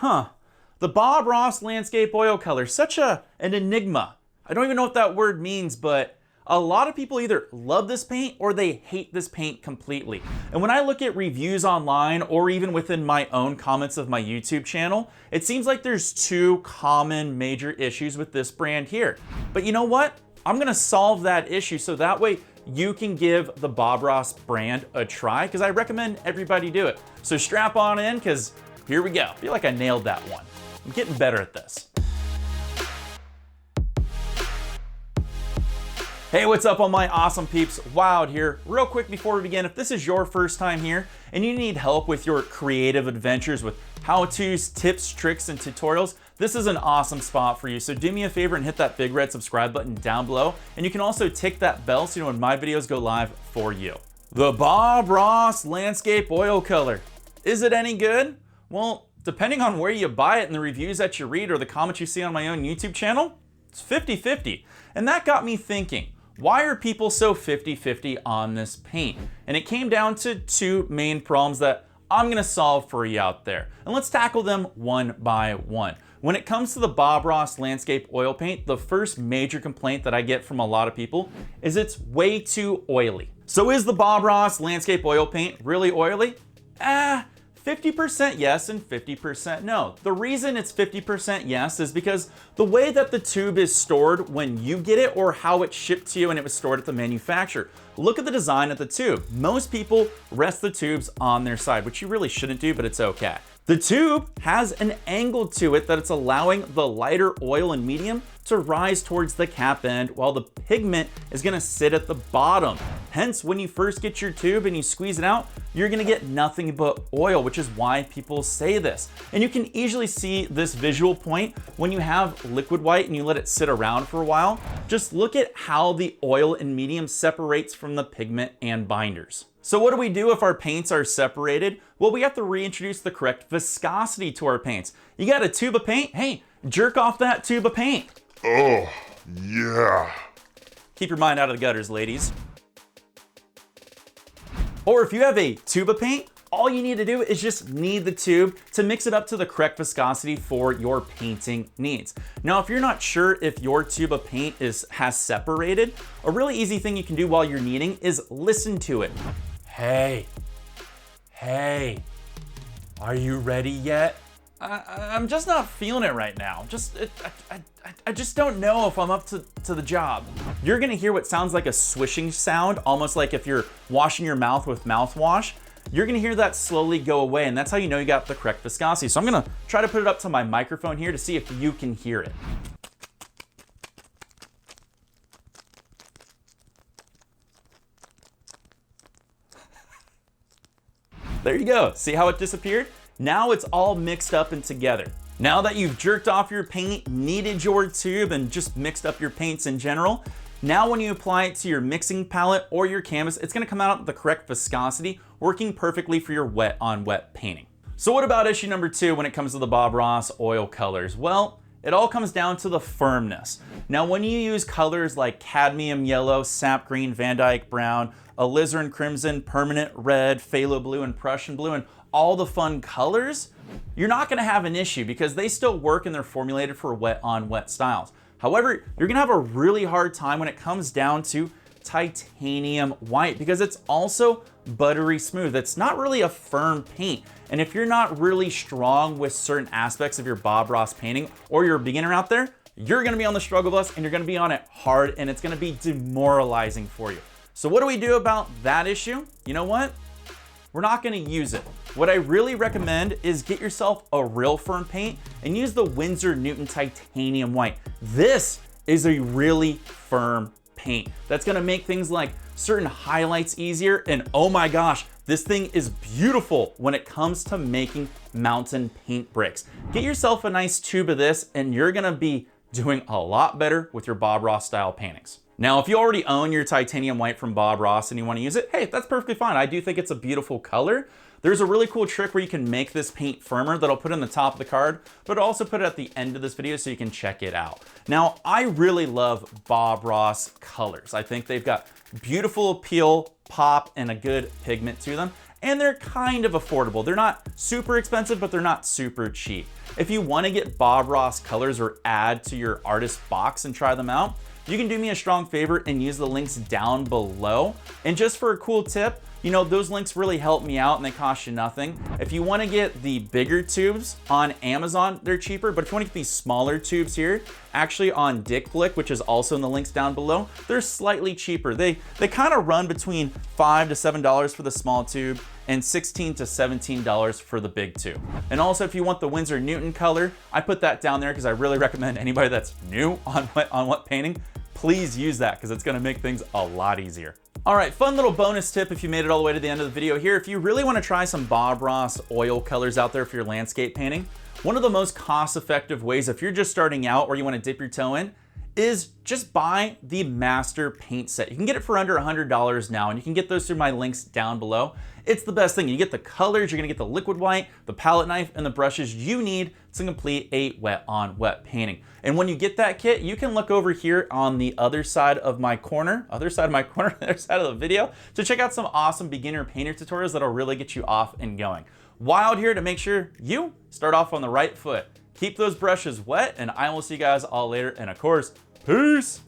The Bob Ross Landscape Oil Color, such an enigma. I don't even know what that word means, but a lot of people either love this paint or they hate this paint completely. And when I look at reviews online or even within my own comments of my YouTube channel, it seems like there's two common major issues with this brand here. But you know what? I'm gonna solve that issue so that way you can give the Bob Ross brand a try, because I recommend everybody do it. So strap on in, because here we go. I feel like I nailed that one. I'm getting better at this. Hey, what's up all my awesome peeps? Wild here. Real quick before we begin, if this is your first time here and you need help with your creative adventures with how-tos, tips, tricks, and tutorials, this is an awesome spot for you. So do me a favor and hit that big red subscribe button down below. And you can also tick that bell so you know when my videos go live for you. The Bob Ross Landscape Oil Color. Is it any good? Well, depending on where you buy it and the reviews that you read or the comments you see on my own YouTube channel, it's 50-50. And that got me thinking, why are people so 50-50 on this paint? And it came down to two main problems that I'm gonna solve for you out there. And let's tackle them one by one. When it comes to the Bob Ross Landscape Oil Paint, the first major complaint that I get from a lot of people is it's way too oily. So is the Bob Ross Landscape Oil Paint really oily? 50% yes and 50% no. The reason it's 50% yes is because the way that the tube is stored when you get it or how it's shipped to you and it was stored at the manufacturer. Look at the design of the tube. Most people rest the tubes on their side, which you really shouldn't do, but it's okay. The tube has an angle to it that it's allowing the lighter oil and medium to rise towards the cap end while the pigment is gonna sit at the bottom. Hence, when you first get your tube and you squeeze it out, you're gonna get nothing but oil, which is why people say this. And you can easily see this visual point when you have liquid white and you let it sit around for a while. Just look at how the oil and medium separates from the pigment and binders. So what do we do if our paints are separated? Well, we have to reintroduce the correct viscosity to our paints. You got a tube of paint? Hey, jerk off that tube of paint. Oh, yeah. Keep your mind out of the gutters, ladies. Or if you have a tube of paint, all you need to do is just knead the tube to mix it up to the correct viscosity for your painting needs. Now, if you're not sure if your tube of paint has separated, a really easy thing you can do while you're kneading is listen to it. Hey, are you ready yet? I'm just not feeling it right now. I just don't know if I'm up to the job. You're gonna hear what sounds like a swishing sound, almost like if you're washing your mouth with mouthwash. You're gonna hear that slowly go away, and that's how you know you got the correct viscosity. So I'm gonna try to put it up to my microphone here to see if you can hear it. There you go. See how it disappeared? Now it's all mixed up and together. Now that you've jerked off your paint, kneaded your tube, and just mixed up your paints in general, now when you apply it to your mixing palette or your canvas, it's gonna come out with the correct viscosity, working perfectly for your wet on wet painting. So what about issue number two when it comes to the Bob Ross oil colors? Well, it all comes down to the firmness. Now, when you use colors like cadmium yellow, sap green, Van Dyke brown, alizarin crimson, permanent red, phthalo blue, and Prussian blue, and all the fun colors, you're not gonna have an issue because they still work and they're formulated for wet on wet styles. However, you're gonna have a really hard time when it comes down to titanium white because it's also buttery smooth. It's not really a firm paint. And if you're not really strong with certain aspects of your Bob Ross painting or you're a beginner out there, you're gonna be on the struggle bus and you're gonna be on it hard and it's gonna be demoralizing for you. So what do we do about that issue? You know what? We're not gonna use it. What I really recommend is get yourself a real firm paint and use the Winsor Newton Titanium White. This is a really firm paint that's gonna make things like certain highlights easier, and oh my gosh, this thing is beautiful when it comes to making mountain paint bricks. Get yourself a nice tube of this and you're gonna be doing a lot better with your Bob Ross style paintings. Now, if you already own your titanium white from Bob Ross and you want to use it, hey, that's perfectly fine. I do think it's a beautiful color. There's a really cool trick where you can make this paint firmer that I'll put in the top of the card, but I'll also put it at the end of this video so you can check it out. Now, I really love Bob Ross colors. I think they've got beautiful appeal, pop, and a good pigment to them. and they're kind of affordable. They're not super expensive, but they're not super cheap. If you want to get Bob Ross colors or add to your artist box and try them out, you can do me a strong favor and use the links down below. And just for a cool tip, you know, those links really help me out and they cost you nothing. If you want to get the bigger tubes on Amazon, they're cheaper, but if you want to get these smaller tubes here, actually on Dick Blick, which is also in the links down below, they're slightly cheaper. They kind of run between $5 to $7 for the small tube and $16 to $17 for the big tube. And also, if you want the Winsor Newton color, I put that down there because I really recommend anybody that's new on wet painting, please use that because it's going to make things a lot easier. All right, fun little bonus tip if you made it all the way to the end of the video here. If you really want to try some Bob Ross oil colors out there for your landscape painting, one of the most cost-effective ways if you're just starting out or you want to dip your toe in is just buy the master paint set. You can get it for under $100 now, and you can get those through my links down below. It's the best thing. You get the colors, you're gonna get the liquid white, the palette knife, and the brushes you need to complete a wet on wet painting. And when you get that kit, you can look over here on the other side of my corner, the other side of the video, to check out some awesome beginner painter tutorials that'll really get you off and going. Wild here to make sure you start off on the right foot. Keep those brushes wet, and I will see you guys all later. And of course, peace.